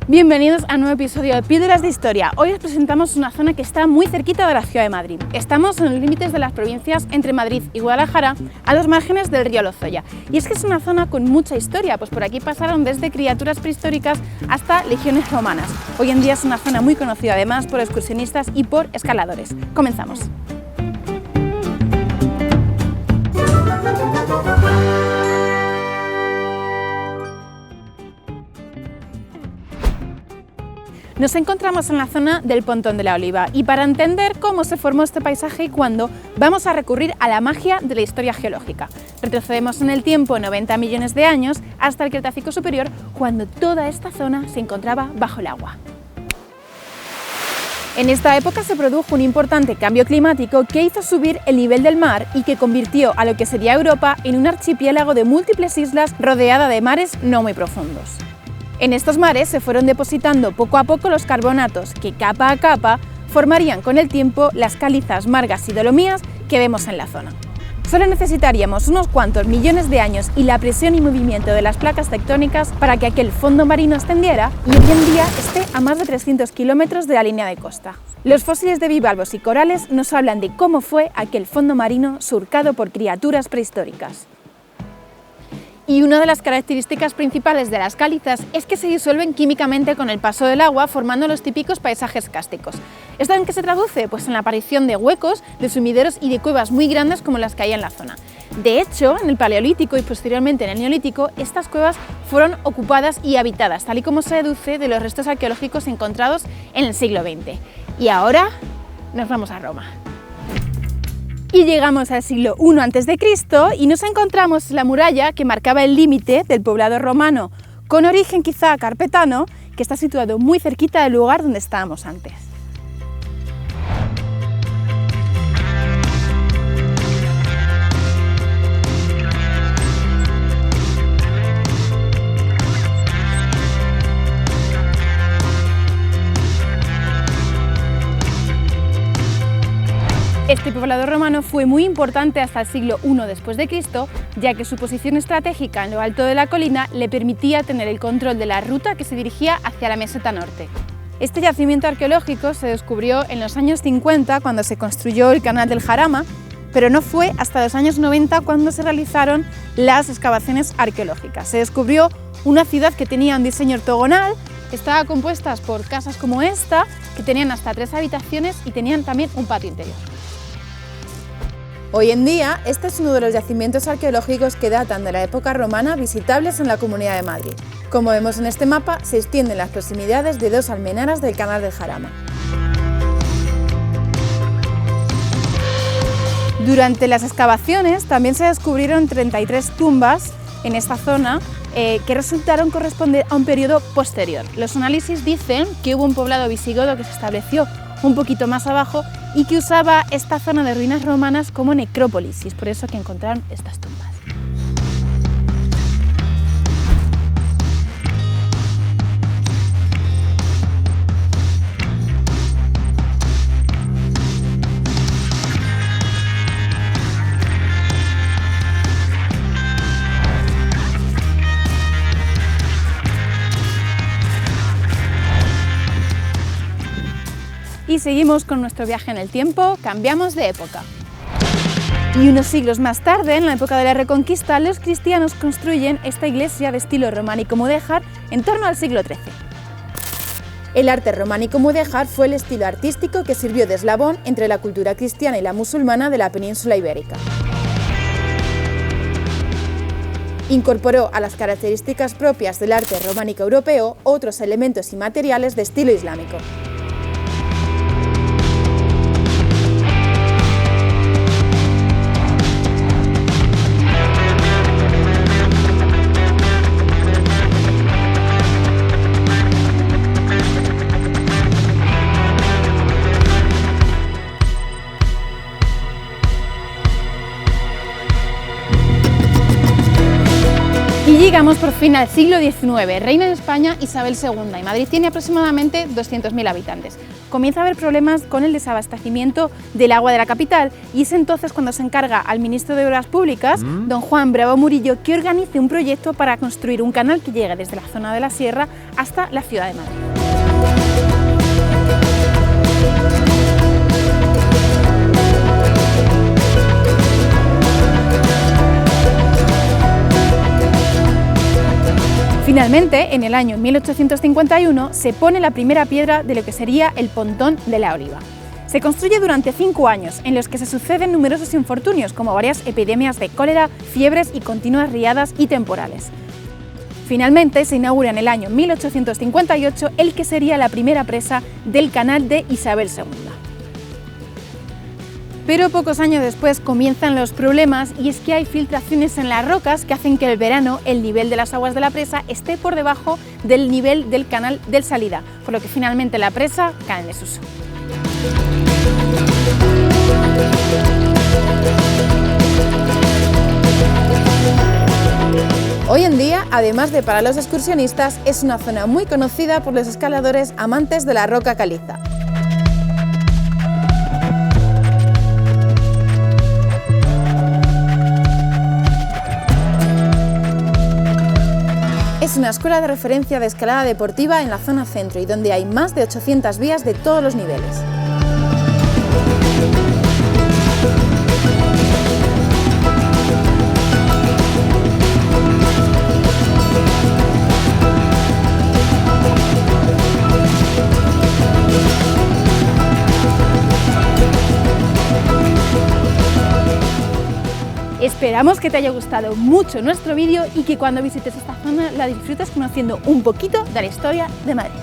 Bienvenidos a un nuevo episodio de Píldoras de Historia. Hoy os presentamos una zona que está muy cerquita de la ciudad de Madrid. Estamos en los límites de las provincias entre Madrid y Guadalajara, a los márgenes del río Lozoya. Y es que es una zona con mucha historia, pues por aquí pasaron desde criaturas prehistóricas hasta legiones romanas. Hoy en día es una zona muy conocida además por excursionistas y por escaladores. Comenzamos. Nos encontramos en la zona del Pontón de la Oliva y para entender cómo se formó este paisaje y cuándo, vamos a recurrir a la magia de la historia geológica. Retrocedemos en el tiempo 90 millones de años hasta el Cretácico Superior, cuando toda esta zona se encontraba bajo el agua. En esta época se produjo un importante cambio climático que hizo subir el nivel del mar y que convirtió a lo que sería Europa en un archipiélago de múltiples islas rodeada de mares no muy profundos. En estos mares se fueron depositando poco a poco los carbonatos que capa a capa formarían con el tiempo las calizas, margas y dolomías que vemos en la zona. Solo necesitaríamos unos cuantos millones de años y la presión y movimiento de las placas tectónicas para que aquel fondo marino ascendiera y hoy en día esté a más de 300 kilómetros de la línea de costa. Los fósiles de bivalvos y corales nos hablan de cómo fue aquel fondo marino surcado por criaturas prehistóricas. Y una de las características principales de las calizas es que se disuelven químicamente con el paso del agua, formando los típicos paisajes cársticos. ¿Esto en qué se traduce? Pues en la aparición de huecos, de sumideros y de cuevas muy grandes como las que hay en la zona. De hecho, en el Paleolítico y posteriormente en el Neolítico, estas cuevas fueron ocupadas y habitadas, tal y como se deduce de los restos arqueológicos encontrados en el siglo XX. Y ahora nos vamos a Roma. Y llegamos al siglo I a.C. y nos encontramos la muralla que marcaba el límite del poblado romano, con origen quizá carpetano, que está situado muy cerquita del lugar donde estábamos antes. Este poblado romano fue muy importante hasta el siglo I después de Cristo, ya que su posición estratégica en lo alto de la colina le permitía tener el control de la ruta que se dirigía hacia la meseta norte. Este yacimiento arqueológico se descubrió en los años 50 cuando se construyó el canal del Jarama, pero no fue hasta los años 90 cuando se realizaron las excavaciones arqueológicas. Se descubrió una ciudad que tenía un diseño ortogonal, que estaba compuesta por casas como esta, que tenían hasta 3 habitaciones y tenían también un patio interior. Hoy en día, este es uno de los yacimientos arqueológicos que datan de la época romana visitables en la Comunidad de Madrid. Como vemos en este mapa, se extiende en las proximidades de 2 almenaras del canal del Jarama. Durante las excavaciones también se descubrieron 33 tumbas en esta zona que resultaron corresponder a un periodo posterior. Los análisis dicen que hubo un poblado visigodo que se estableció un poquito más abajo y que usaba esta zona de ruinas romanas como necrópolis, y es por eso que encontraron estas tumbas. Y seguimos con nuestro viaje en el tiempo, cambiamos de época. Y unos siglos más tarde, en la época de la Reconquista, los cristianos construyen esta iglesia de estilo románico mudéjar en torno al siglo XIII. El arte románico mudéjar fue el estilo artístico que sirvió de eslabón entre la cultura cristiana y la musulmana de la península ibérica. Incorporó a las características propias del arte románico europeo otros elementos y materiales de estilo islámico. Llegamos por fin al siglo XIX, reina en España Isabel II y Madrid tiene aproximadamente 200.000 habitantes. Comienza a haber problemas con el desabastecimiento del agua de la capital y es entonces cuando se encarga al ministro de Obras Públicas, don Juan Bravo Murillo, que organice un proyecto para construir un canal que llegue desde la zona de la sierra hasta la ciudad de Madrid. Finalmente, en el año 1851, se pone la primera piedra de lo que sería el Pontón de la Oliva. Se construye durante 5 años, en los que se suceden numerosos infortunios, como varias epidemias de cólera, fiebres y continuas riadas y temporales. Finalmente, se inaugura en el año 1858 el que sería la primera presa del canal de Isabel II. Pero pocos años después comienzan los problemas y es que hay filtraciones en las rocas que hacen que el verano el nivel de las aguas de la presa esté por debajo del nivel del canal de salida, por lo que finalmente la presa cae en desuso. Hoy en día, además de para los excursionistas, es una zona muy conocida por los escaladores amantes de la roca caliza. Es una escuela de referencia de escalada deportiva en la zona centro y donde hay más de 800 vías de todos los niveles. Esperamos que te haya gustado mucho nuestro vídeo y que cuando visites esta zona la disfrutes conociendo un poquito de la historia de Madrid.